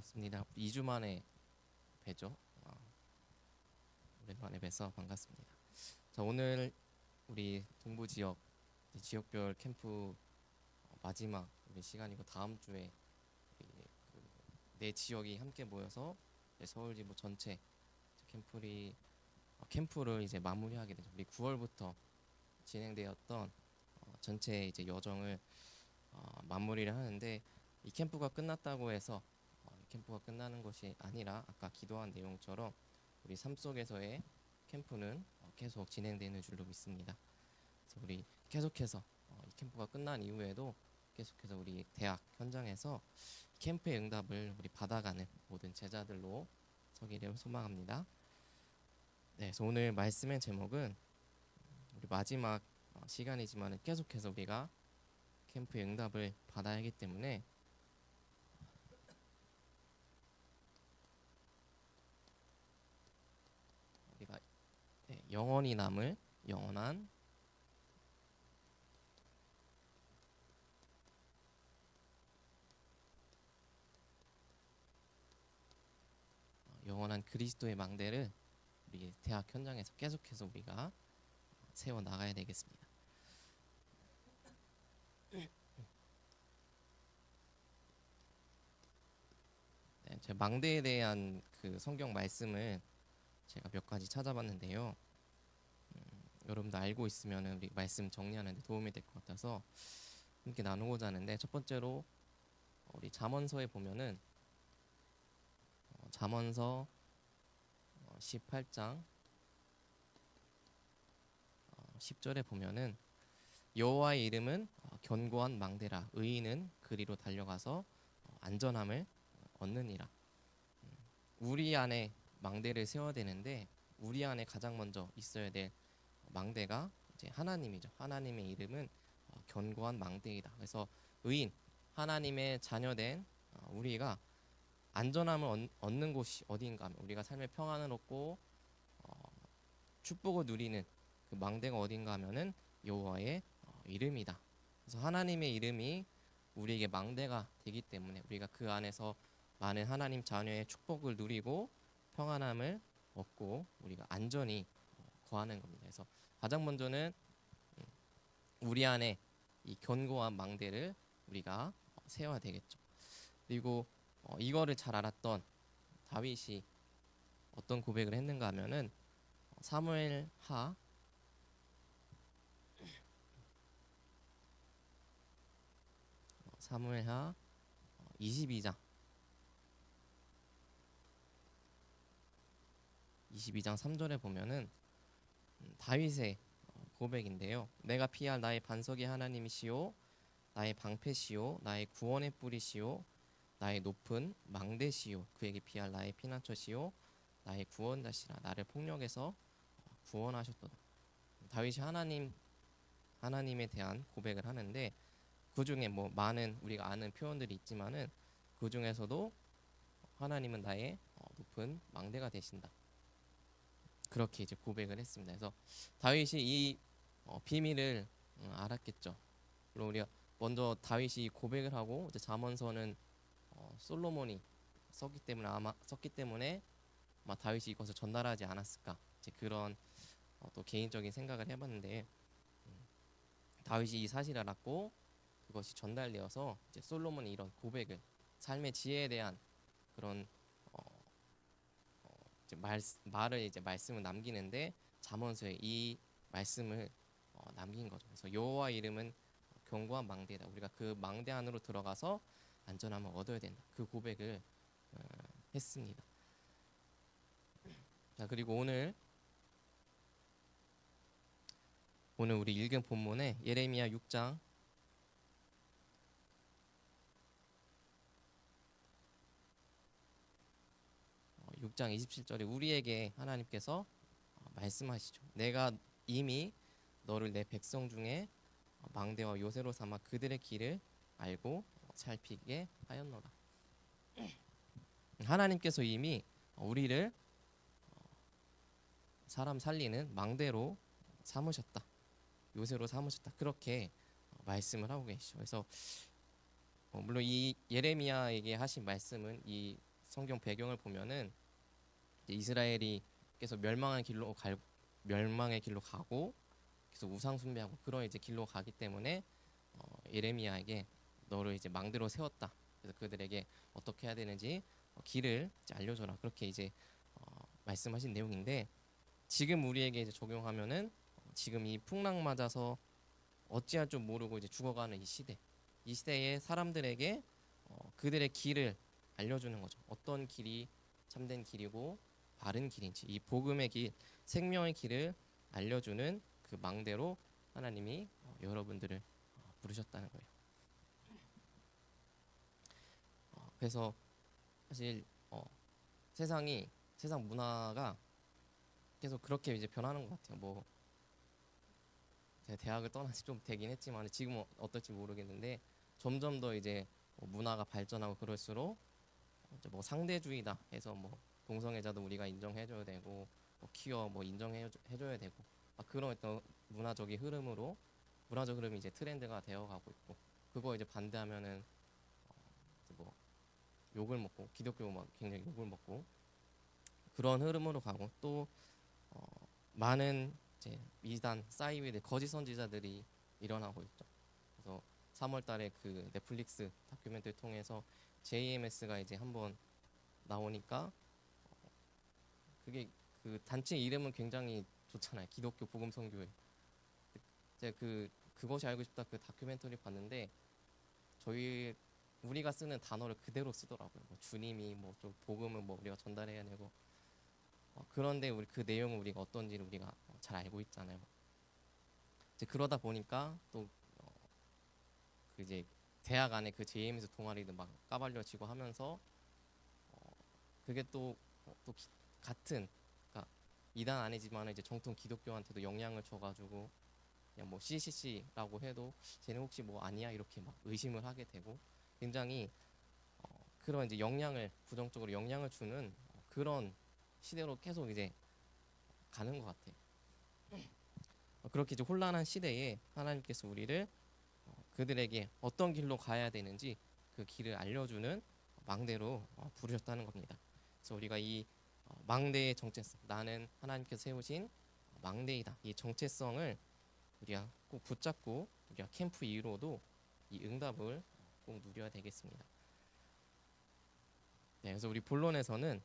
반갑습니다. 2주 만에 뵈죠. 오랜만에 뵈서 반갑습니다. 자, 오늘 우리 동부 지역 지역별 캠프 마지막 우리 시간이고 다음 주에 우리 네 지역이 함께 모여서 서울지부 전체 캠프를 이제 마무리하게 되죠. 우리 9월부터 진행되었던 전체 이제 여정을 마무리를 하는데 이 캠프가 끝났다고 해서 이 캠프가 끝나는 것이 아니라 아까 기도한 내용처럼 우리 삶 속에서의 캠프는 계속 진행되는 줄로 믿습니다. 그래서 우리 계속해서 이 캠프가 끝난 이후에도 계속해서 우리 대학 현장에서 캠프의 응답을 우리 받아가는 모든 제자들로 서기를 소망합니다. 네, 그래서 오늘 말씀의 제목은 우리 마지막 시간이지만 계속해서 우리가 캠프의 응답을 받아야 하기 때문에 우리가 영원히 남을 영원한 그리스도의 망대를 우리 대학 현장에서 계속해서 우리가 세워 나가야 되겠습니다. 네, 제 망대에 대한 그 성경 말씀을 제가 몇 가지 찾아봤는데요. 여러분도 알고 있으면 우리 말씀 정리하는 데 도움이 될 것 같아서 함께 나누고자 하는데, 첫 번째로 우리 잠언서에 보면은 잠언서 18장 10절에 보면은 여호와의 이름은 견고한 망대라, 의인은 그리로 달려가서 안전함을 얻느니라. 우리 안에 망대를 세워야 되는데 우리 안에 가장 먼저 있어야 될 망대가 이제 하나님이죠. 하나님의 이름은 견고한 망대이다. 그래서 의인, 하나님의 자녀된 우리가 안전함을 얻는 곳이 어디인가 하면, 우리가 삶의 평안을 얻고 축복을 누리는 그 망대가 어딘가 하면은 여호와의 이름이다. 그래서 하나님의 이름이 우리에게 망대가 되기 때문에 우리가 그 안에서 많은 하나님 자녀의 축복을 누리고 평안함을 얻고 우리가 안전히 거하는 겁니다. 그래서 가장 먼저는 우리 안에 이 견고한 망대를 우리가 세워야 되겠죠. 그리고 이거를 잘 알았던 다윗이 어떤 고백을 했는가 하면은 사무엘하 22장 3절에 보면은 다윗의 고백인데요. 내가 피할 나의 반석이 하나님이시오, 나의 방패시오, 나의 구원의 뿌리시오, 나의 높은 망대시오, 그에게 피할 나의 피난처시오, 나의 구원자시라, 나를 폭력에서 구원하셨도다. 다윗이 하나님에 대한 고백을 하는데, 그 중에 뭐 많은 우리가 아는 표현들이 있지만은 그 중에서도 하나님은 나의 높은 망대가 되신다, 그렇게 이제 고백을 했습니다. 그래서 다윗이 이 비밀을 알았겠죠. 물론 우리가 먼저 다윗이 고백을 하고 이제 잠언서는 솔로몬이 썼기 때문에 아마 다윗이 이것을 전달하지 않았을까, 이제 그런 또 개인적인 생각을 해봤는데, 다윗이 이 사실을 알았고 그것이 전달되어서 이제 솔로몬이 이런 고백을, 삶의 지혜에 대한 그런 이제 말을 이제 말씀을 남기는데 잠언서에 이 말씀을 남긴 거죠. 그래서 여호와 이름은 견고한 망대다. 우리가 그 망대 안으로 들어가서 안전함을 얻어야 된다. 그 고백을 했습니다. 자, 그리고 오늘 우리 읽은 본문에 예레미야 6장 27절에 우리에게 하나님께서 말씀하시죠. 내가 이미 너를 내 백성 중에 망대와 요새로 삼아 그들의 길을 알고 살피게 하였노라. 하나님께서 이미 우리를 사람 살리는 망대로 삼으셨다, 요새로 삼으셨다, 그렇게 말씀을 하고 계시죠. 그래서 물론 이 예레미야에게 하신 말씀은 이 성경 배경을 보면은 이제 이스라엘이 계속 멸망의 길로 가고 계속 우상 숭배하고 그런 이제 길로 가기 때문에 예레미야에게 너를 이제 망대로 세웠다. 그래서 그들에게 어떻게 해야 되는지 길을 이제 알려줘라. 그렇게 이제 말씀하신 내용인데 지금 우리에게 이제 적용하면은 지금 이 풍랑 맞아서 어찌할 줄 모르고 이제 죽어가는 이 시대의 사람들에게 그들의 길을 알려주는 거죠. 어떤 길이 참된 길이고 바른 길인지 이 복음의 길, 생명의 길을 알려주는 그 망대로 하나님이 여러분들을 부르셨다는 거예요. 그래서 사실 세상 문화가 계속 그렇게 이제 변하는 것 같아요. 뭐 제가 대학을 떠난 지 좀 되긴 했지만 지금은 어떨지 모르겠는데 점점 더 이제 문화가 발전하고 그럴수록 이제 뭐 상대주의다 해서 뭐 동성애자도 우리가 인정해줘야 되고 뭐 퀴어 뭐 인정해줘야 되고 그런 어떤 문화적 흐름이 이제 트렌드가 되어가고 있고 그거 이제 반대하면은 이제 뭐 욕을 먹고 기독교 막 굉장히 욕을 먹고 그런 흐름으로 가고 또 많은 이제 이단 사이비들 거짓 선지자들이 일어나고 있죠. 그래서 3월달에 그 넷플릭스 다큐멘터리 통해서 JMS가 이제 한번 나오니까 그게 그 단체 이름은 굉장히 좋잖아요. 기독교 복음 선교회. 제가 그것이 알고 싶다 그 다큐멘터리 봤는데 우리가 쓰는 단어를 그대로 쓰더라고요. 뭐 주님이 뭐 좀 복음을 뭐 우리가 전달해야 되고 그런데 우리 그 내용을 우리가 어떤지를 우리가 잘 알고 있잖아요. 이제 그러다 보니까 또 그 이제 대학 안에 그 JMS 동아리도 막 까발려지고 하면서 그게 또 같은 그러니까 이단 아니지만 이제 정통 기독교한테도 영향을 줘가지고 그냥 뭐 CCC라고 해도 쟤는 혹시 뭐 아니야 이렇게 막 의심을 하게 되고 굉장히 그런 이제 부정적으로 영향을 주는 그런 시대로 계속 이제 가는 것 같아요. 그렇게 이제 혼란한 시대에 하나님께서 우리를 그들에게 어떤 길로 가야 되는지 그 길을 알려주는 망대로 부르셨다는 겁니다. 그래서 우리가 이 망대의 정체성, 나는 하나님께서 세우신 망대이다. 이 정체성을 우리가 꼭 붙잡고 우리가 캠프 이후로도 이 응답을 꼭 누려야 되겠습니다. 네, 그래서 우리 본론에서는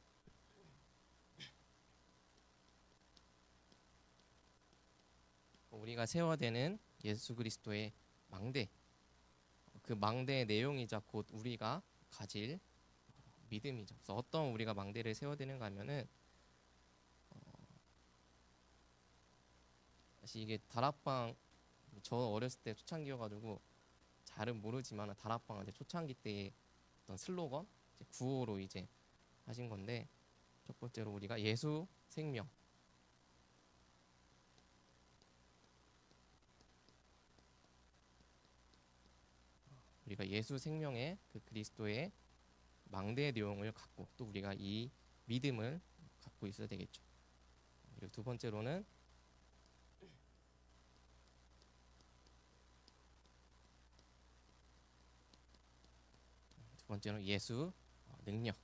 우리가 세워야 되는 예수 그리스도의 망대, 그 망대의 내용이자 곧 우리가 가질 믿음이죠. 그래서 어떤 우리가 망대를 세워야 되는가 하면은 사실 이게 다락방 저 어렸을 때 초창기여가지고 잘은 모르지만 다락방 이제 초창기 때의 어떤 슬로건 이제 구호로 이제 하신 건데 첫 번째로 우리가 예수 생명 우리가 예수 생명의 그 그리스도의 망대의 내용을 갖고 또 우리가 이 믿음을 갖고 있어야 되겠죠. 그리고 두 번째로는 예수 능력.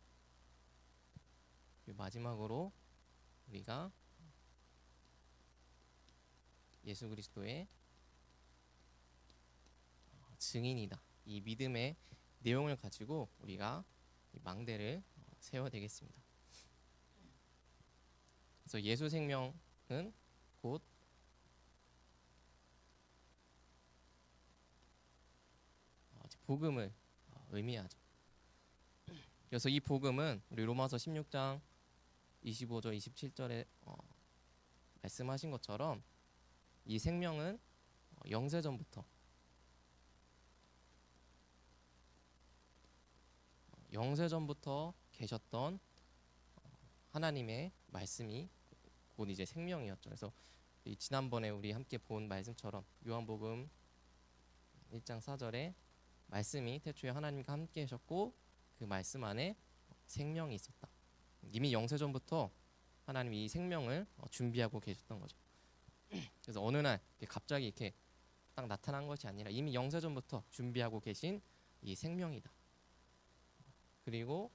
그리고 마지막으로 우리가 예수 그리스도의 증인이다. 이 믿음의 내용을 가지고 우리가 이 망대를 세워야 되겠습니다. 그래서 예수 생명은 곧 복음을 의미하죠. 그래서 이 복음은 우리 로마서 16장 25절 27절에 말씀하신 것처럼 이 생명은 영세전부터 계셨던 하나님의 말씀이 곧 이제 생명이었죠. 그래서 지난번에 우리 함께 본 말씀처럼 요한복음 1장 4절에 말씀이 태초에 하나님과 함께 하셨고 그 말씀 안에 생명이 있었다. 이미 영세전부터 하나님이 이 생명을 준비하고 계셨던 거죠. 그래서 어느 날 갑자기 이렇게 딱 나타난 것이 아니라 이미 영세전부터 준비하고 계신 이 생명이다. 그리고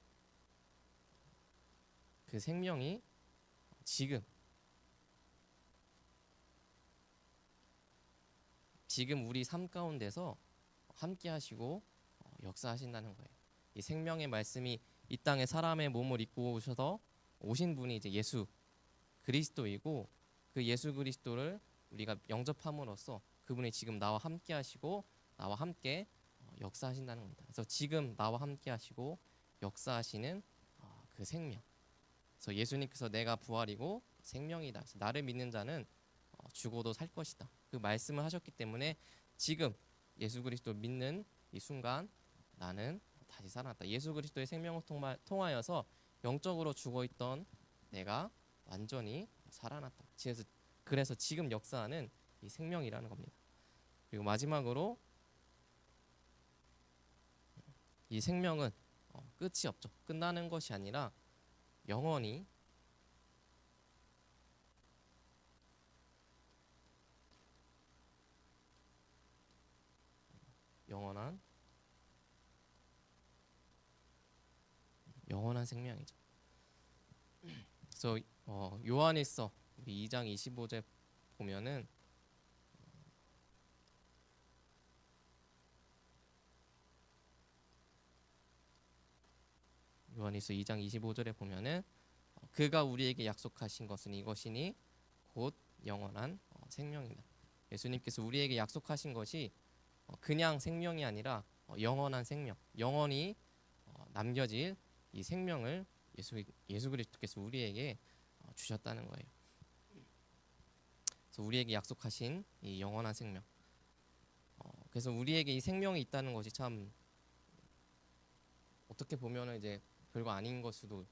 그 생명이 지금 우리 삶 가운데서 함께 하시고 역사하신다는 거예요. 이 생명의 말씀이 이 땅에 사람의 몸을 입고 오셔서 오신 분이 이제 예수 그리스도이고, 그 예수 그리스도를 우리가 영접함으로써 그분이 지금 나와 함께 하시고 나와 함께 역사하신다는 겁니다. 그래서 지금 나와 함께 하시고 역사하시는 그 생명. 그래서 예수님께서 내가 부활이고 생명이다. 그래서 나를 믿는 자는 죽어도 살 것이다. 그 말씀을 하셨기 때문에 지금 예수 그리스도 믿는 이 순간 나는 다시 살아났다. 예수 그리스도의 생명을 통하여서 영적으로 죽어있던 내가 완전히 살아났다. 그래서 지금 역사하는 이 생명이라는 겁니다. 그리고 마지막으로 이 생명은 끝이 없죠. 끝나는 것이 아니라 영원히 영원한 생명이죠. 그래서 요한일서 2장 25절 보면은 요한일서 2장 25절에 보면은 그가 우리에게 약속하신 것은 이것이니 곧 영원한 생명이다. 예수님께서 우리에게 약속하신 것이 그냥 생명이 아니라 영원한 생명, 영원히 남겨질 이 생명을 예수 그리스도께서 우리에게 주셨다는 거예요. 그래서 우리에게 약속하신 이 영원한 생명. 그래서 우리에게 이 생명이 있다는 것이 참 어떻게 보면은 이제 별거 아닌 것으로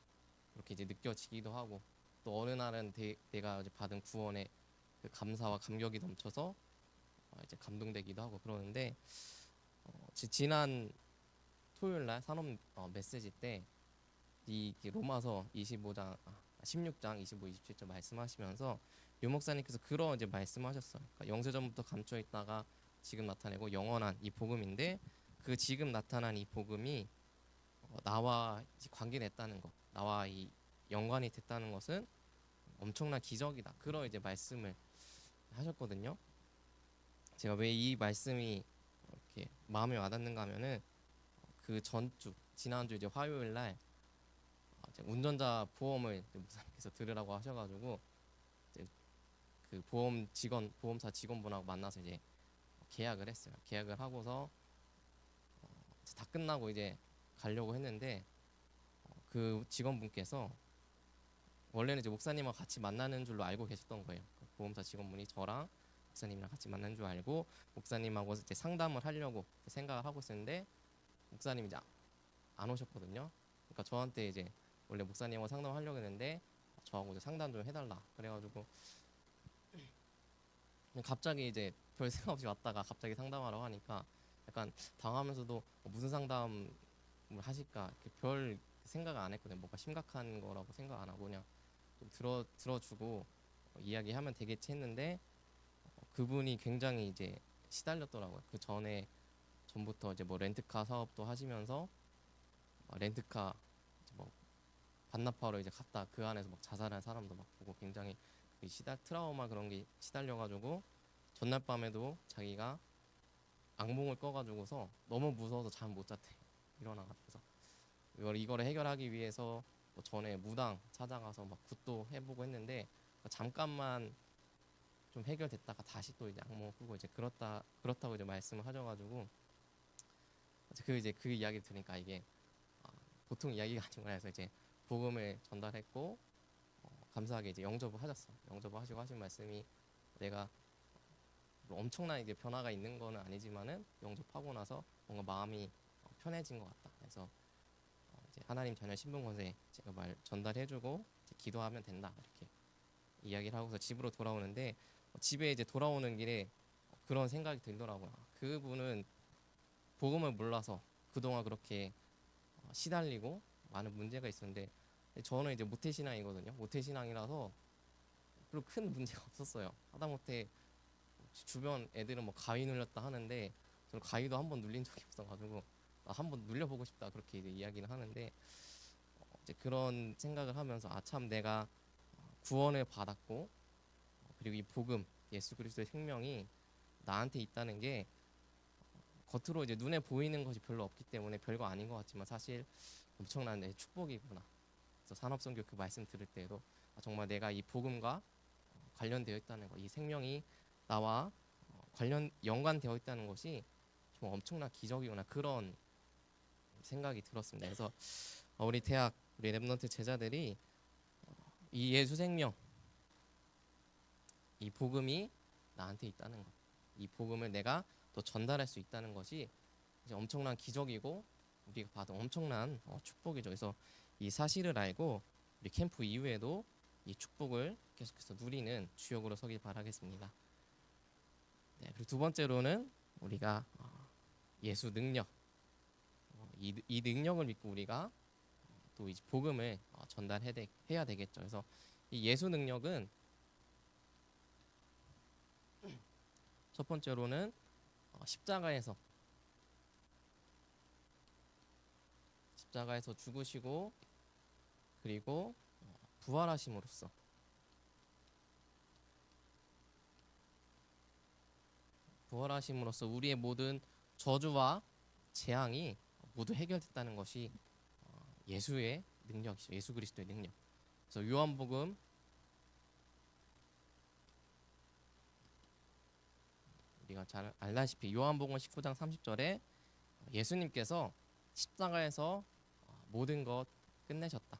그렇게 이제 느껴지기도 하고, 또 어느 날은 내가 이제 받은 구원의 그 감사와 감격이 넘쳐서 이제 감동되기도 하고 그러는데, 지난 토요일 날 산업 메시지 때 이 로마서 16장 25, 27절 말씀하시면서 유 목사님께서 그런 이제 말씀하셨어요. 그러니까 영세전부터 감춰 있다가 지금 나타내고 영원한 이 복음인데, 그 지금 나타난 이 복음이 나와 관계됐다는 것, 나와 이 연관이 됐다는 것은 엄청난 기적이다. 그런 이제 말씀을 하셨거든요. 제가 왜 이 말씀이 이렇게 마음에 와닿는가 하면은 그 지난주 이제 화요일 날 운전자 보험을 목사님께서 들으라고 하셔가지고 이제 그 보험사 직원분하고 만나서 이제 계약을 했어요. 계약을 하고서 다 끝나고 이제 가려고 했는데 그 직원분께서 원래는 이제 목사님과 같이 만나는 줄로 알고 계셨던 거예요. 그 보험사 직원분이 저랑 목사님이랑 같이 만난 줄 알고 목사님하고 이제 상담을 하려고 생각을 하고 있었는데 목사님이 이제 안 오셨거든요. 그러니까 저한테 이제 원래 목사님하고 상담하려고 했는데 저하고 이제 상담 좀 해달라 그래가지고 갑자기 이제 별 생각 없이 왔다가 갑자기 상담하라고 하니까 약간 당하면서도 무슨 상담을 하실까 별 생각을 안 했거든요. 뭔가 심각한 거라고 생각 안 하고 그냥 좀 들어주고 이야기하면 되겠지 했는데 그분이 굉장히 이제 시달렸더라고요. 그 전부터 이제 뭐 렌트카 사업도 하시면서 렌트카 이제 뭐 반납하러 이제 갔다 그 안에서 막 자살한 사람도 막 보고 굉장히 트라우마 그런 게 시달려가지고 전날 밤에도 자기가 악몽을 꿔가지고서 너무 무서워서 잠 못 잤대. 일어나가지고서 이거를 해결하기 위해서 뭐 전에 무당 찾아가서 막 굿도 해보고 했는데 잠깐만 좀 해결됐다가 다시 또 이제 악몽을 꾸고 이제 그렇다고 이제 말씀을 하셔가지고 그 이야기 들으니까 이게 보통 이야기가 아니구나 해서 이제 복음을 전달했고 감사하게 이제 영접을 하셨어. 영접을 하시고 하신 말씀이 내가 뭐 엄청난 이제 변화가 있는 거는 아니지만은 영접하고 나서 뭔가 마음이 편해진 것 같다. 그래서 이제 하나님 자녀 신분 권세 제가 말 전달해주고 이제 기도하면 된다 이렇게 이야기를 하고서 집으로 돌아오는데 집에 이제 돌아오는 길에 그런 생각이 들더라고요. 그분은 복음을 몰라서 그동안 그렇게 시달리고 많은 문제가 있었는데 저는 이제 모태신앙이거든요. 모태신앙이라서 별로 큰 문제가 없었어요. 하다못해 주변 애들은 뭐 가위 눌렸다 하는데 저는 가위도 한번 눌린 적이 없어가지고 한번 눌려보고 싶다 그렇게 이제 이야기는 하는데 이제 그런 생각을 하면서 아 참 내가 구원을 받았고 그리고 이 복음 예수 그리스도의 생명이 나한테 있다는 게 겉으로 이제 눈에 보이는 것이 별로 없기 때문에 별거 아닌 것 같지만 사실 엄청난 내 축복이구나. 그래서 산업선교 그 말씀 들을 때에도 아, 정말 내가 이 복음과 관련되어 있다는 거, 이 생명이 나와 관련 연관되어 있다는 것이 좀 엄청난 기적이구나 그런 생각이 들었습니다. 그래서 우리 대학 우리 랩넌트 제자들이 이 예수 생명, 이 복음이 나한테 있다는 것, 이 복음을 내가 또 전달할 수 있다는 것이 이제 엄청난 기적이고 우리가 받은 엄청난 축복이죠. 그래서 이 사실을 알고 우리 캠프 이후에도 이 축복을 계속해서 누리는 주역으로 서길 바라겠습니다. 네, 그리고 두 번째로는 우리가 예수 능력, 이 능력을 믿고 우리가 또 이제 복음을 전달해야 되겠죠. 그래서 이 예수 능력은 첫 번째로는 십자가에서 죽으시고 그리고 부활하심으로써 우리의 모든 저주와 재앙이 모두 해결됐다는 것이 예수의 능력이죠. 예수 그리스도의 능력. 그래서 요한복음 우리가 잘 알다시피 요한복음 19장 30절에 예수님께서 십자가에서 모든 것 끝내셨다.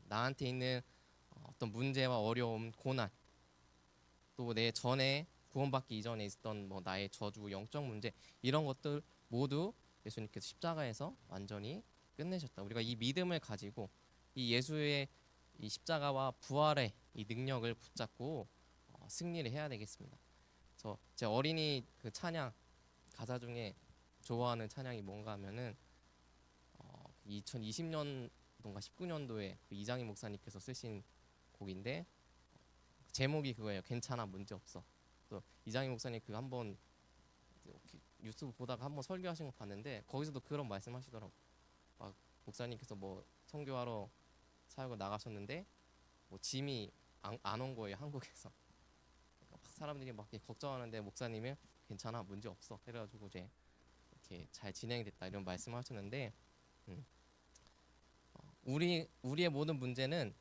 나한테 있는 어떤 문제와 어려움, 고난, 또 내 전에 구원받기 이전에 있었던 뭐 나의 저주, 영적 문제 이런 것들 모두 예수님께서 십자가에서 완전히 끝내셨다. 우리가 이 믿음을 가지고 이 예수의 이 십자가와 부활의 이 능력을 붙잡고 승리를 해야 되겠습니다. 그래서 제 어린이 그 찬양 가사 좋아하는 찬양이 뭔가 하면은 2020년도인가 19년도에 그 이장희 목사님께서 쓰신 곡인데 제목이 그거예요. 괜찮아 문제 없어. 또 이장희 목사님 그 한번 유튜브 보다가 한번 설교하신 거 봤는데 거기서도 그런 말씀하시더라고. 막 목사님께서 뭐 선교하러 사역을 나가셨는데 뭐 짐이 안 온 거예요 한국에서. 그러니까 막 사람들이 막 걱정하는데 목사님은 괜찮아 문제 없어. 그래가지고 이제 이렇게 잘 진행이 됐다 이런 말씀하셨는데 우리의 모든 문제는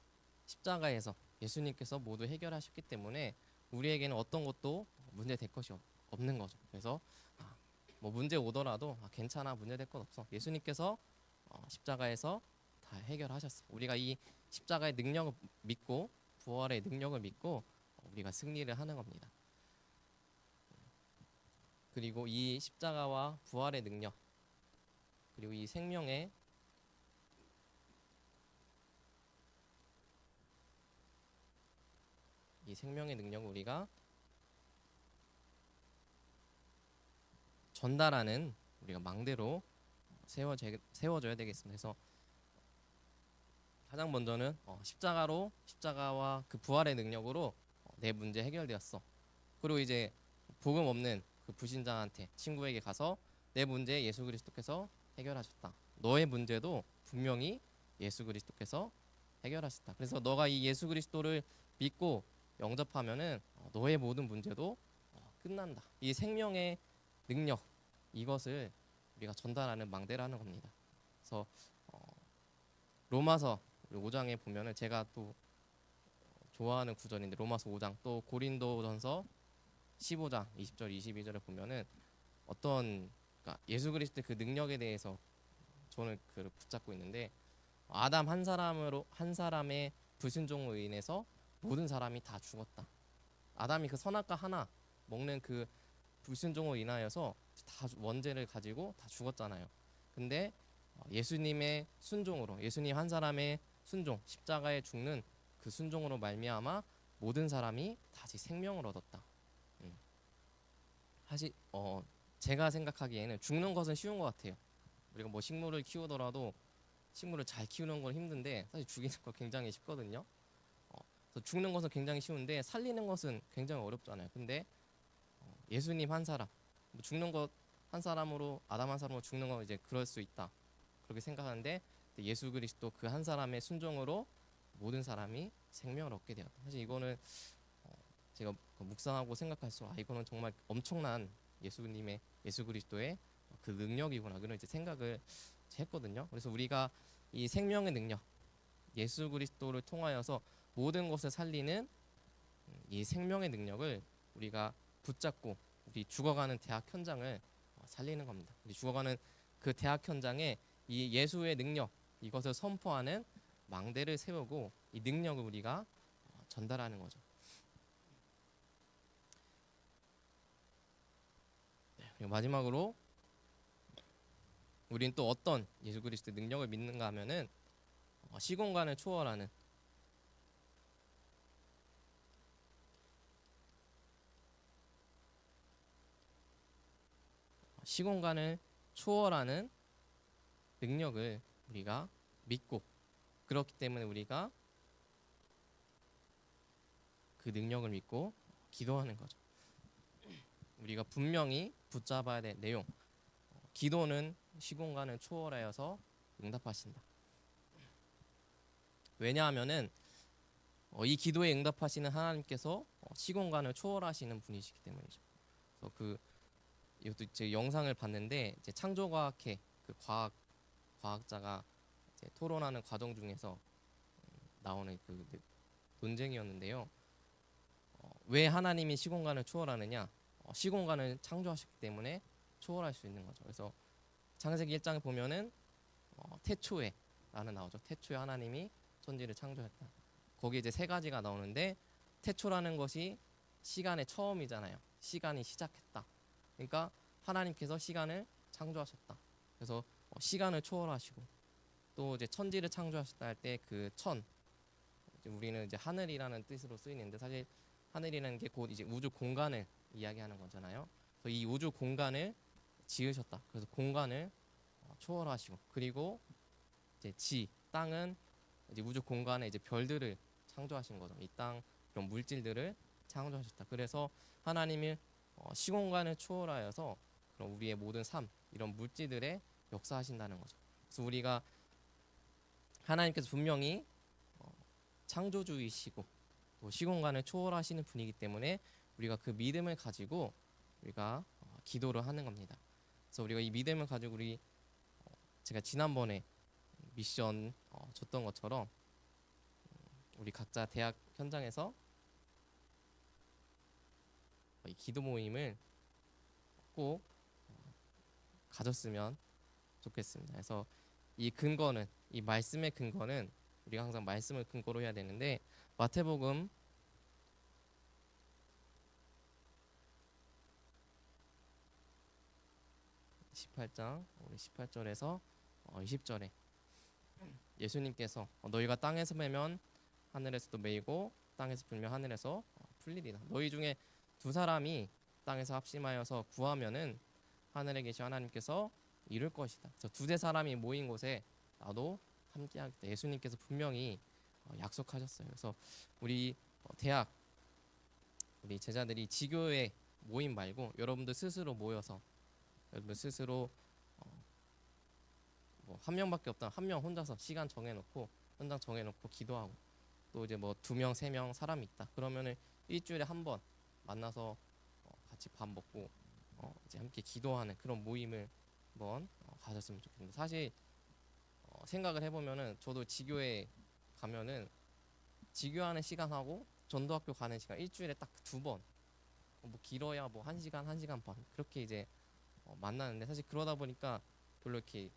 십자가에서 예수님께서 모두 해결하셨기 때문에 우리에게는 어떤 것도 문제될 것이 없는 거죠. 그래서 뭐 문제 오더라도 괜찮아 문제될 것 없어. 예수님께서 십자가에서 다 해결하셨어. 우리가 이 십자가의 능력을 믿고 부활의 능력을 믿고 우리가 승리를 하는 겁니다. 그리고 이 십자가와 부활의 능력 그리고 이 생명의 능력을 우리가 전달하는 우리가 망대로 세워줘야 되겠습니다. 그래서 가장 먼저는 십자가와 그 부활의 능력으로 내 문제 해결되었어. 그리고 이제 복음 없는 그 불신자한테 친구에게 가서 내 문제 예수 그리스도께서 해결하셨다. 너의 문제도 분명히 예수 그리스도께서 해결하셨다. 그래서 너가 이 예수 그리스도를 믿고 영접하면은 너의 모든 문제도 끝난다. 이 생명의 능력 이것을 우리가 전달하는 망대라는 겁니다. 그래서 로마서 5장에 보면은 제가 또 좋아하는 구절인데 로마서 5장 또 고린도전서 15장 20절 22절에 보면은 그러니까 예수 그리스도의 그 능력에 대해서 저는 그를 붙잡고 있는데 아담 한 사람의 불순종으로 인해서 모든 사람이 다 죽었다. 아담이 그 선악과 하나 먹는 그 불순종으로 인하여서 다 원죄를 가지고 다 죽었잖아요. 근데 예수님의 순종으로 예수님 한 사람의 순종 십자가에 죽는 그 순종으로 말미암아 모든 사람이 다시 생명을 얻었다. 사실 제가 생각하기에는 죽는 것은 쉬운 것 같아요. 우리가 뭐 식물을 키우더라도 식물을 잘 키우는 건 힘든데 사실 죽이는 거 굉장히 쉽거든요. 그래서 죽는 것은 굉장히 쉬운데 살리는 것은 굉장히 어렵잖아요. 근데 예수님 한 사람 죽는 것 한 사람으로 아담 한 사람으로 죽는 건 이제 그럴 수 있다. 그렇게 생각하는데 예수 그리스도 그 한 사람의 순종으로 모든 사람이 생명을 얻게 되었다. 사실 이거는 제가 묵상하고 생각할수록 이거는 정말 엄청난 예수 그리스도의 그 능력이구나 그런 이제 생각을 했거든요. 그래서 우리가 이 생명의 능력, 예수 그리스도를 통하여서 모든 것을 살리는 이 생명의 능력을 우리가 붙잡고 우리 죽어가는 대학 현장을 살리는 겁니다. 우리 죽어가는 그 대학 현장에 이 예수의 능력 이것을 선포하는 망대를 세우고 이 능력을 우리가 전달하는 거죠. 그리고 마지막으로 우리는 또 어떤 예수 그리스도의 능력을 믿는가 하면은 시공간을 초월하는 시공간을 초월하는 능력을 우리가 믿고 그렇기 때문에 우리가 그 능력을 믿고 기도하는 거죠. 우리가 분명히 붙잡아야 될 내용 기도는 시공간을 초월하여서 응답하신다. 왜냐하면은 이 기도에 응답하시는 하나님께서 시공간을 초월하시는 분이시기 때문이죠. 그래서 이것도 제 영상을 봤는데 이제 창조과학회 그 과학자가 이제 토론하는 과정 중에서 나오는 그 논쟁이었는데요. 왜 하나님이 시공간을 초월하느냐? 시공간을 창조하셨기 때문에 초월할 수 있는 거죠. 그래서 창세기 1장에 보면은 태초에라는 나오죠. 태초에 하나님이 천지를 창조했다. 거기 이제 세 가지가 나오는데 태초라는 것이 시간의 처음이잖아요. 시간이 시작했다. 그러니까 하나님께서 시간을 창조하셨다. 그래서 시간을 초월하시고 또 이제 천지를 창조하셨다 할 때 그 우리는 이제 하늘이라는 뜻으로 쓰이는데 사실 하늘이라는 게 곧 이제 우주 공간을 이야기하는 거잖아요. 그래서 이 우주 공간을 지으셨다. 그래서 공간을 초월하시고 그리고 이제 땅은 이제 우주 공간에 이제 별들을 창조하신 거죠. 이 땅 이런 물질들을 창조하셨다. 그래서 하나님이 시공간을 초월하여서 그런 우리의 모든 삶 이런 물질들에 역사하신다는 거죠. 그래서 우리가 하나님께서 분명히 창조주이시고 또 시공간을 초월하시는 분이기 때문에 우리가 그 믿음을 가지고 우리가 기도를 하는 겁니다. 그래서 우리가 이 믿음을 가지고 제가 지난번에 미션 줬던 것처럼 우리 각자 대학 현장에서 이 기도 모임을 꼭 가졌으면 좋겠습니다. 그래서 이 말씀의 근거는 우리가 항상 말씀을 근거로 해야 되는데 마태복음 18장 우리 18절에서 20절에 예수님께서 너희가 땅에서 매면 하늘에서도 매이고 땅에서 풀면 하늘에서 풀리리라. 너희 중에 두 사람이 땅에서 합심하여서 구하면은 하늘에 계신 하나님께서 이룰 것이다. 그래서 두세 사람이 모인 곳에 나도 함께하겠다. 예수님께서 분명히 약속하셨어요. 그래서 우리 대학 우리 제자들이 지교회 모임 말고 여러분들 스스로 모여서 여러분들 스스로 뭐 한 명밖에 없다 한 명 혼자서 시간 정해놓고 현장 정해놓고 기도하고 또 이제 뭐 2명 3명 사람이 있다 그러면은 일주일에 한 번 만나서 같이 밥 먹고 이제 함께 기도하는 그런 모임을 한번 가졌으면 좋겠습니다. 사실 생각을 해보면은 저도 지교에 가면은 지교하는 시간하고 전도학교 가는 시간 일주일에 딱 2번 뭐 길어야 뭐 1시간 1시간 반 그렇게 이제 만나는데 사실 그러다 보니까 별로 이렇게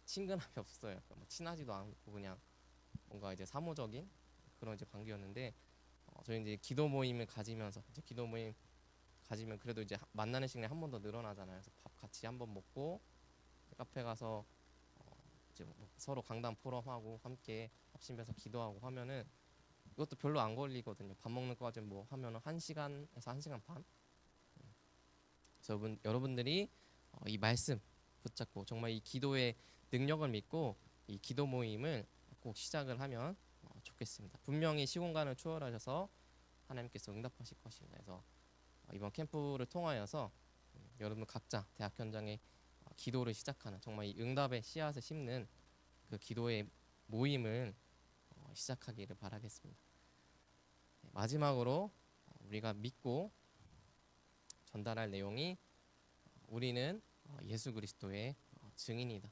친근함이 없어요. 뭐 친하지도 않고 그냥 뭔가 이제 사무적인 그런 이제 관계였는데 저희 이제 기도 모임을 가지면서 이제 기도 모임 가지면 그래도 이제 만나는 시간이 한 번 더 늘어나잖아요. 그래서 밥 같이 한번 먹고 카페 가서 이제 뭐 서로 강단 포럼하고 함께 합심해서 기도하고 하면은 이것도 별로 안 걸리거든요. 밥 먹는 거까지 뭐 하면은 1시간에서 1시간 반. 그래서 여러분들이 이 말씀 붙잡고 정말 이 기도의 능력을 믿고 이 기도 모임을 꼭 시작을 하면 좋겠습니다. 분명히 시공간을 초월하셔서 하나님께서 응답하실 것입니다. 그래서 이번 캠프를 통하여서 여러분 각자 대학 현장에 기도를 시작하는 정말 이 응답의 씨앗을 심는 그 기도의 모임을 시작하기를 바라겠습니다. 마지막으로 우리가 믿고 전달할 내용이 우리는 예수 그리스도의 증인이다.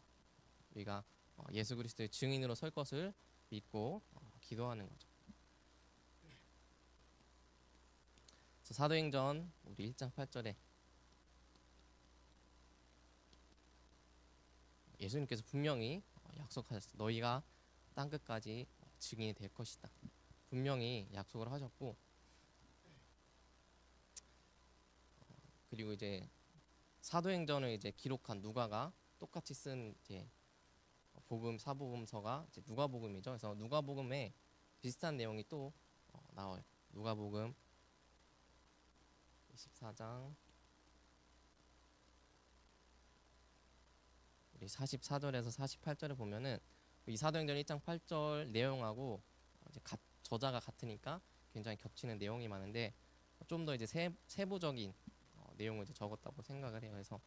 우리가 예수 그리스도의 증인으로 설 것을 믿고 기도하는 거죠. 사도행전 우리 1장 8절에 예수님께서 분명히 약속하셨어요. 너희가 땅 끝까지 증인이 될 것이다. 분명히 약속을 하셨고, 그리고 이제 사도행전을 이제 기록한 누가가 똑같이 쓴 이제 복음 사복음서가 이제 누가복음이죠. 그래서 누가복음에 비슷한 내용이 또 나와요. 누가복음 24장 우리 44절에서 48절을 보면은 이 사도행전 1장 8절 내용하고 이제 저자가 같으니까 굉장히 겹치는 내용이 많은데 좀 더 이제 세부적인 내용을 이제 적었다고 생각을 해요. 그래서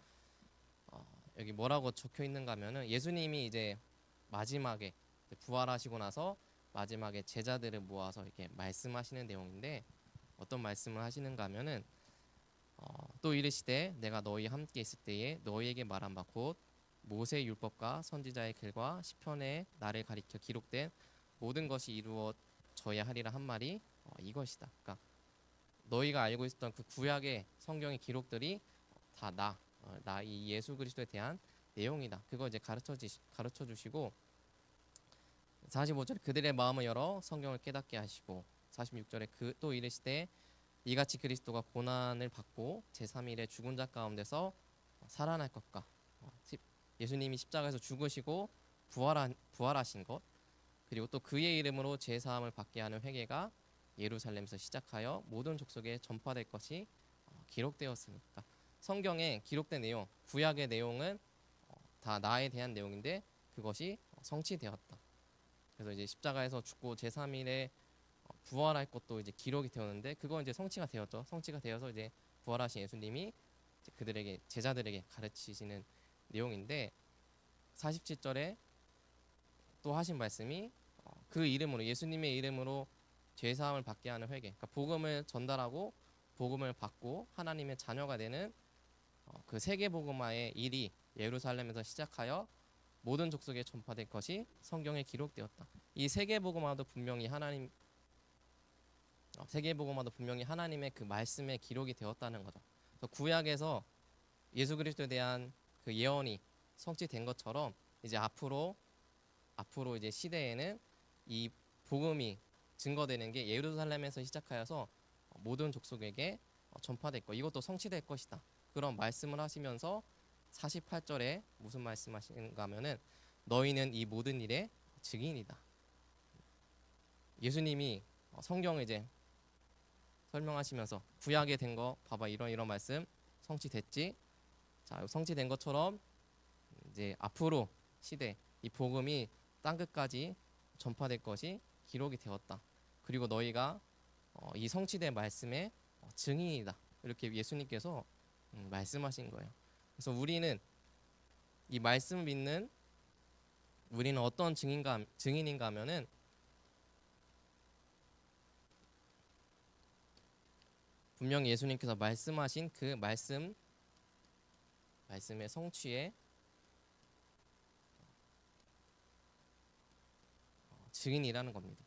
여기 뭐라고 적혀 있는가 하면은 예수님이 이제 마지막에 부활하시고 나서 마지막에 제자들을 모아서 이렇게 말씀하시는 내용인데 어떤 말씀을 하시는가 하면은 또 이르시되 내가 너희 함께 있을 때에 너희에게 말한 바 곧 모세 율법과 선지자의 글과 시편에 나를 가리켜 기록된 모든 것이 이루어져야 하리라 한 말이 이것이다. 그러니까 너희가 알고 있었던 그 구약의 성경의 기록들이 다 나 이 예수 그리스도에 대한 내용이다. 그거 이제 가르쳐 주시고 45절에 그들의 마음을 열어 성경을 깨닫게 하시고 46절에 그 또 이르시되 이같이 그리스도가 고난을 받고 제3일에 죽은 자 가운데서 살아날 것과 예수님이 십자가에서 죽으시고 부활하신 것 그리고 또 그의 이름으로 제사함을 받게 하는 회개가 예루살렘에서 시작하여 모든 족속에 전파될 것이 기록되었으니까 성경에 기록된 내용 구약의 내용은 다 나에 대한 내용인데 그것이 성취되었다. 그래서 이제 십자가에서 죽고 제3일에 부활할 것도 이제 기록이 되었는데 그건 이제 성취가 되었죠. 성취가 되어서 이제 부활하신 예수님이 이제 그들에게 제자들에게 가르치시는 내용인데 47절에 또 하신 말씀이 그 이름으로 예수님의 이름으로 죄 사함을 받게 하는 회개. 그러니까 복음을 전달하고 복음을 받고 하나님의 자녀가 되는 그 세계 복음화의 일이 예루살렘에서 시작하여 모든 족속에 전파될 것이 성경에 기록되었다. 이 세계 복음화도 분명히 하나님의 그 말씀에 기록이 되었다는 거죠. 그래서 구약에서 예수 그리스도에 대한 그 예언이 성취된 것처럼 이제 앞으로 이제 시대에는 이 복음이 증거되는 게 예루살렘에서 시작하여서 모든 족속에게 전파될 것. 이것도 성취될 것이다. 그런 말씀을 하시면서 48절에 무슨 말씀하시는가 하면은 너희는 이 모든 일의 증인이다. 예수님이 성경을 이제 설명하시면서 구약에 된 거 봐봐 이런 말씀 성취됐지. 자, 성취된 것처럼 이제 앞으로 시대 이 복음이 땅 끝까지 전파될 것이 기록이 되었다. 그리고 너희가 이 성취된 말씀의 증인이다. 이렇게 예수님께서 말씀하신 거예요. 그래서 우리는 이 말씀을 믿는 우리는 어떤 증인인가 하면은 분명히 예수님께서 말씀하신 그 말씀의 성취에 증인이라는 겁니다.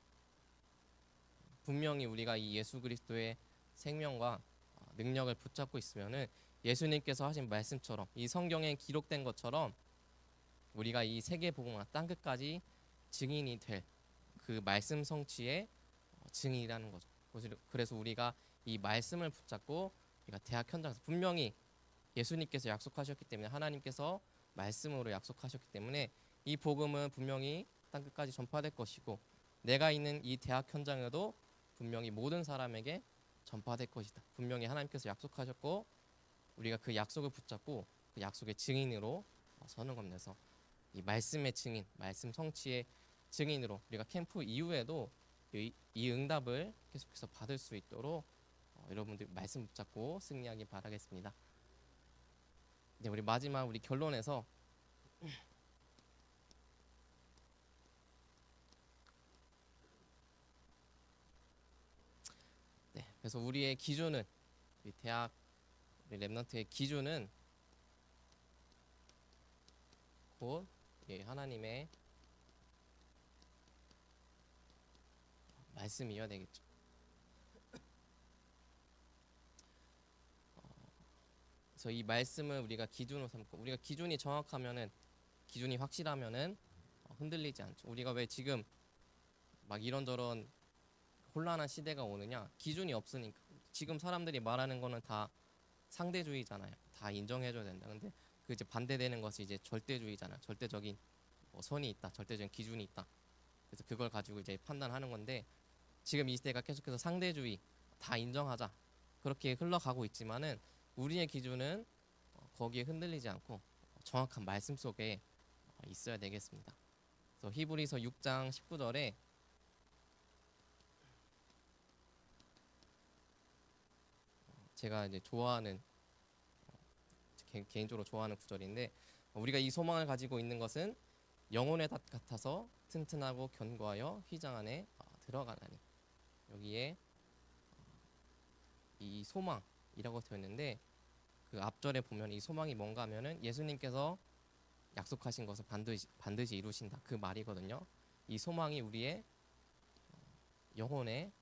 분명히 우리가 이 예수 그리스도의 생명과 능력을 붙잡고 있으면은 예수님께서 하신 말씀처럼 이 성경에 기록된 것처럼 우리가 이 세계 복음화 땅 끝까지 증인이 될 그 말씀 성취의 증인이라는 거죠. 그래서 우리가 이 말씀을 붙잡고 우리가 대학 현장에서 분명히 예수님께서 약속하셨기 때문에 하나님께서 말씀으로 약속하셨기 때문에 이 복음은 분명히 땅 끝까지 전파될 것이고 내가 있는 이 대학 현장에도 분명히 모든 사람에게 전파될 것이다. 분명히 하나님께서 약속하셨고 우리가 그 약속을 붙잡고 그 약속의 증인으로 서는 겁니다. 그래서 이 말씀의 증인, 말씀 성취의 증인으로 우리가 캠프 이후에도 이 응답을 계속해서 받을 수 있도록 여러분들 말씀 붙잡고 승리하기 바라겠습니다. 네, 우리 마지막 우리 결론에서 그래서 우리의 기준은 우리 대학 우리 랩넌트의 기준은 곧 하나님의 말씀이어야 되겠죠. 그래서 이 말씀을 우리가 기준으로 삼고 우리가 기준이 정확하면은 기준이 확실하면은 흔들리지 않죠. 우리가 왜 지금 막 이런저런 혼란한 시대가 오느냐? 기준이 없으니까. 지금 사람들이 말하는 거는 다 상대주의잖아요. 다 인정해줘야 된다. 근데 그 이제 반대되는 것이 이제 절대주의잖아요. 절대적인 선이 있다. 절대적인 기준이 있다. 그래서 그걸 가지고 이제 판단하는 건데 지금 이 시대가 계속해서 상대주의 다 인정하자 그렇게 흘러가고 있지만은 우리의 기준은 거기에 흔들리지 않고 정확한 말씀 속에 있어야 되겠습니다. 그래서 히브리서 6장 19절에 제가 이제 좋아하는 개인적으로 좋아하는 구절인데 우리가 이 소망을 가지고 있는 것은 영혼의 닷 같아서 튼튼하고 견고하여 휘장 안에 들어가나니 여기에 이 소망이라고 되어 있는데 그 앞절에 보면 이 소망이 뭔가 하면은 예수님께서 약속하신 것을 반드시 이루신다 그 말이거든요. 이 소망이 우리의 영혼에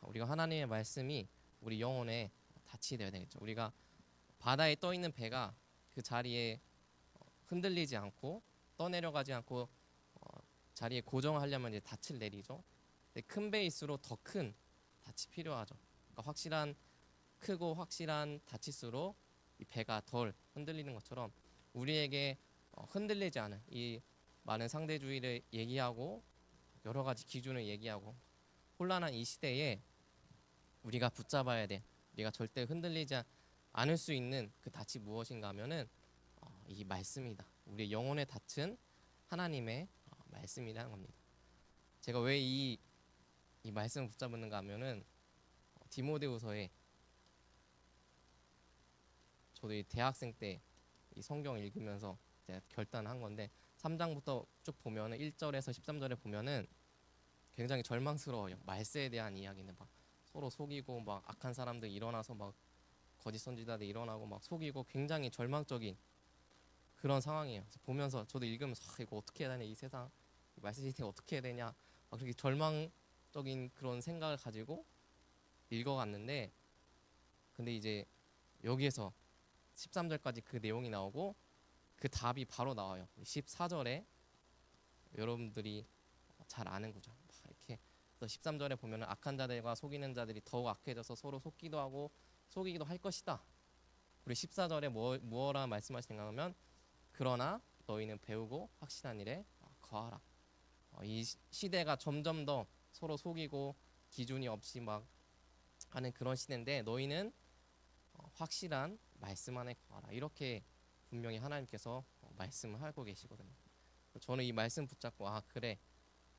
우리가 하나님의 말씀이 우리 영혼에 닿치되어야 되겠죠. 우리가 바다에 떠 있는 배가 그 자리에 흔들리지 않고 떠내려가지 않고 자리에 고정하려면 이제 닻을 내리죠. 근데 큰 배일수록 더 큰 닻이 필요하죠. 그러니까 크고 확실한 닻일수록 이 배가 덜 흔들리는 것처럼 우리에게 흔들리지 않은 이 많은 상대주의를 얘기하고 여러 가지 기준을 얘기하고 혼란한 이 시대에 우리가 붙잡아야 돼. 우리가 절대 흔들리지 않을 수 있는 그 닻이 무엇인가 하면은 이 말씀이다. 우리의 영혼의 닻은 하나님의 말씀이라는 겁니다. 제가 왜 이 말씀을 붙잡는가 하면은 디모데후서에 저도 이 대학생 때 이 성경 읽으면서 제가 결단한 건데 3장부터 쭉 보면은 1절에서 13절에 보면은 굉장히 절망스러워요. 말세에 대한 이야기는 막 서로 속이고 막 악한 사람들 일어나서 막 거짓 선지자들 일어나고 막 속이고 굉장히 절망적인 그런 상황이에요. 그래서 보면서 저도 읽으면서 이거 어떻게 해야 되냐 이 세상 이 말세 시대가 어떻게 해야 되냐 막 그렇게 절망적인 그런 생각을 가지고 읽어갔는데 근데 이제 여기에서 13절까지 그 내용이 나오고 그 답이 바로 나와요. 14절에 여러분들이 잘 아는 거죠. 이렇게 13절에 보면은 악한 자들과 속이는 자들이 더욱 악해져서 서로 속기도 하고 속이기도 할 것이다. 그리고 14절에 뭐라 말씀하시는가 하면 그러나 너희는 배우고 확신한 일에 거하라. 이 시대가 점점 더 서로 속이고 기준이 없이 막 하는 그런 시대인데 너희는 확실한 말씀 안에 거하라. 이렇게 분명히 하나님께서 말씀을 하고 계시거든요. 저는 이 말씀 붙잡고 그래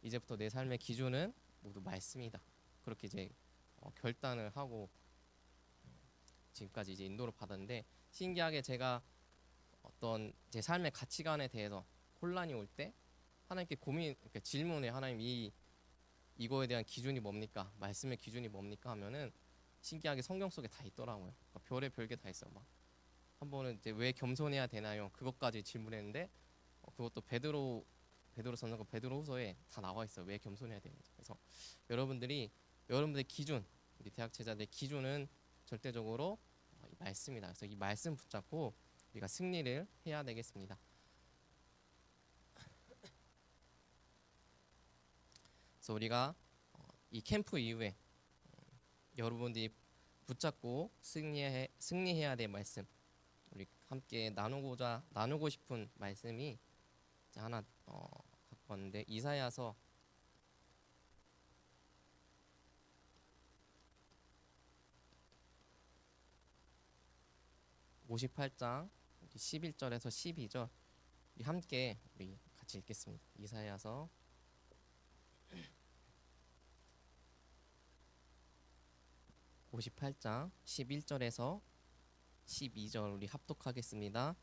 이제부터 내 삶의 기준은 모두 말씀이다. 그렇게 이제 결단을 하고 지금까지 이제 인도를 받았는데 신기하게 제가 어떤 제 삶의 가치관에 대해서 혼란이 올 때 하나님께 그러니까 질문해 하나님 이거에 대한 기준이 뭡니까? 말씀의 기준이 뭡니까? 하면은 신기하게 성경 속에 다 있더라고요. 그러니까 별의 별게 다 있어요. 막 한 번은 이제 왜 겸손해야 되나요? 그것까지 질문했는데 그것도 베드로전서가 베드로후서에 다 나와 있어요. 왜 겸손해야 되는지. 그래서 여러분들의 기준, 우리 대학 제자들의 기준은 절대적으로 이 말씀이다. 그래서 이 말씀 붙잡고 우리가 승리를 해야 되겠습니다. 그래서 우리가 이 캠프 이후에 여러분들이 붙잡고 승리해야 될 말씀, 우리 함께 나누고 싶은 말씀이 하나 갖고 왔는데 이사야서 58장 11절에서 12절 함께 우리 같이 읽겠습니다. 이사야서 58장 11절에서 12절 우리 합독하겠습니다.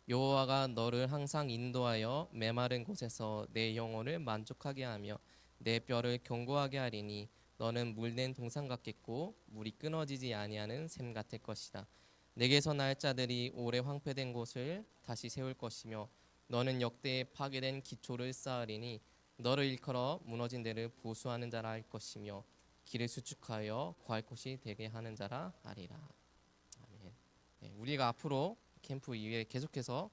여호와가 너를 항상 인도하여 메마른 곳에서 내 영혼을 만족하게 하며 내 뼈를 견고하게 하리니 너는 물낸 동산 같겠고 물이 끊어지지 아니하는 샘 같을 것이다. 내게서 날 자들이 오래 황폐된 곳을 다시 세울 것이며 너는 역대에 파괴된 기초를 쌓으리니 너를 일컬어 무너진 데를 보수하는 자라 할 것이며 길을 수축하여 구할 곳이 되게 하는 자라 하리라. 아멘. 네, 우리가 앞으로 캠프 이후에 계속해서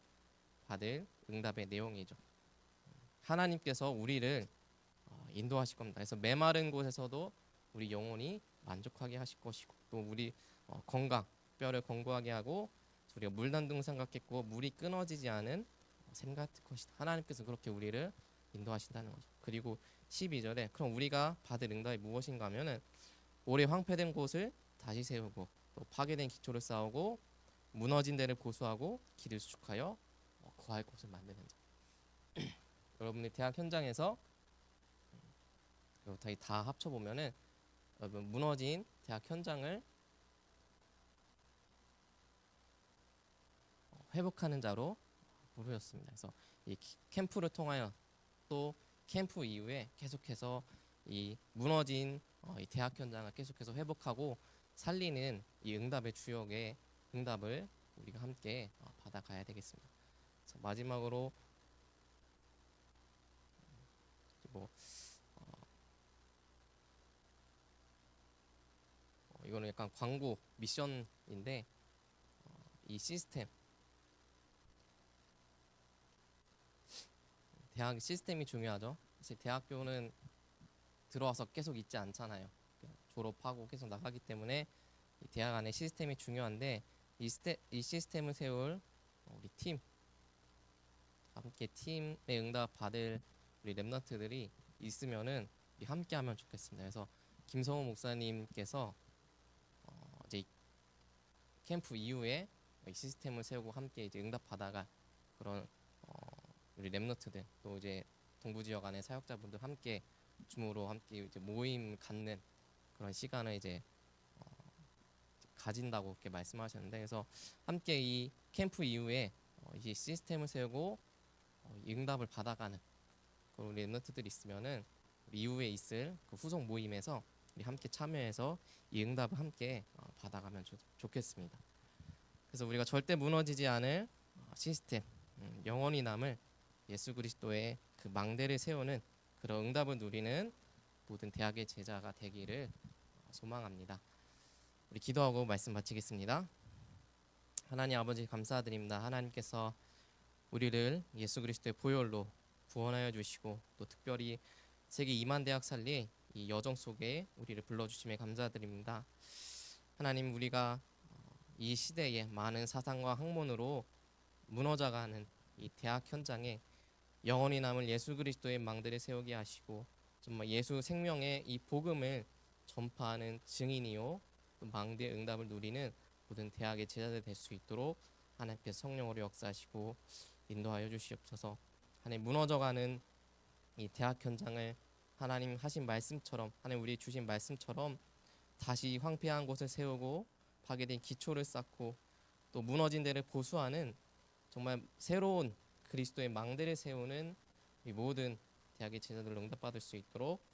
받을 응답의 내용이죠. 하나님께서 우리를 인도하실 겁니다. 그래서 메마른 곳에서도 우리 영혼이 만족하게 하실 것이고 또 우리 건강, 뼈를 견고하게 하고 우리가 물난 동산 같겠고 물이 끊어지지 않은 샘 같을 것이다. 하나님께서 그렇게 우리를 인도하신다는 거죠. 그리고 12절에 그럼 우리가 받을 응답이 무엇인가 하면은 오래 황폐된 곳을 다시 세우고 또 파괴된 기초를 쌓고 무너진 데를 보수하고 길을 수축하여 구할 곳을 만드는 자. 여러분들 대학 현장에서 다 합쳐 보면은 여러분 무너진 대학 현장을 회복하는 자로 부르셨습니다. 그래서 이 캠프를 통하여 또 캠프 이후에 계속해서 이 무너진 이 대학 현장을 계속해서 회복하고 살리는 이 응답의 주역의 응답을 우리가 함께 받아가야 되겠습니다. 그래서 마지막으로 뭐 이거는 약간 광고 미션인데 이 시스템 대학 시스템이 중요하죠. 사실 대학교는 들어와서 계속 있지 않잖아요. 졸업하고 계속 나가기 때문에 이 대학 안에 시스템이 중요한데 이 시스템을 세울 우리 팀 함께 팀의 응답 받을 우리 랩런트들이 있으면은 함께하면 좋겠습니다. 그래서 김성호 목사님께서 이제 캠프 이후에 이 시스템을 세우고 함께 이제 응답 받아가 그런 우리 랩런트들 또 이제 동부 지역 안에 사역자분들 함께 줌으로 함께 이제 모임 갖는 그런 시간을 이제 가진다고 이렇게 말씀하셨는데 그래서 함께 이 캠프 이후에 이 시스템을 세우고 이 응답을 받아가는 그런 우리 랩런트들이 있으면은 우리 이후에 있을 그 후속 모임에서 우리 함께 참여해서 이 응답을 함께 받아가면 좋겠습니다. 그래서 우리가 절대 무너지지 않을 시스템, 영원히 남을 예수 그리스도의 그 망대를 세우는 그런 응답을 누리는 모든 대학의 제자가 되기를 소망합니다. 우리 기도하고 말씀 마치겠습니다. 하나님 아버지 감사드립니다. 하나님께서 우리를 예수 그리스도의 보혈로 구원하여 주시고 또 특별히 세계 2만 대학 살릴 이 여정 속에 우리를 불러주심에 감사드립니다. 하나님 우리가 이 시대에 많은 사상과 학문으로 무너져가는 이 대학 현장에 영원히 남을 예수 그리스도의 망대를 세우게 하시고 정말 예수 생명의 이 복음을 전파하는 증인이요 또 망대의 응답을 누리는 모든 대학의 제자들 될 수 있도록 하나님께서 성령으로 역사하시고 인도하여 주시옵소서. 하나님 무너져가는 이 대학 현장을 하나님 하신 말씀처럼 하나님 우리 주신 말씀처럼 다시 황폐한 곳을 세우고 파괴된 기초를 쌓고 또 무너진 데를 보수하는 정말 새로운 그리스도의 망대를 세우는 이 모든 대학의 제자들을 응답받을 수 있도록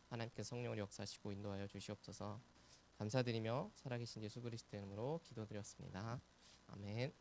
하나님께서 성령을 역사하시고 인도하여 주시옵소서. 감사드리며 살아계신 예수 그리스도의 이름으로 기도드렸습니다. 아멘.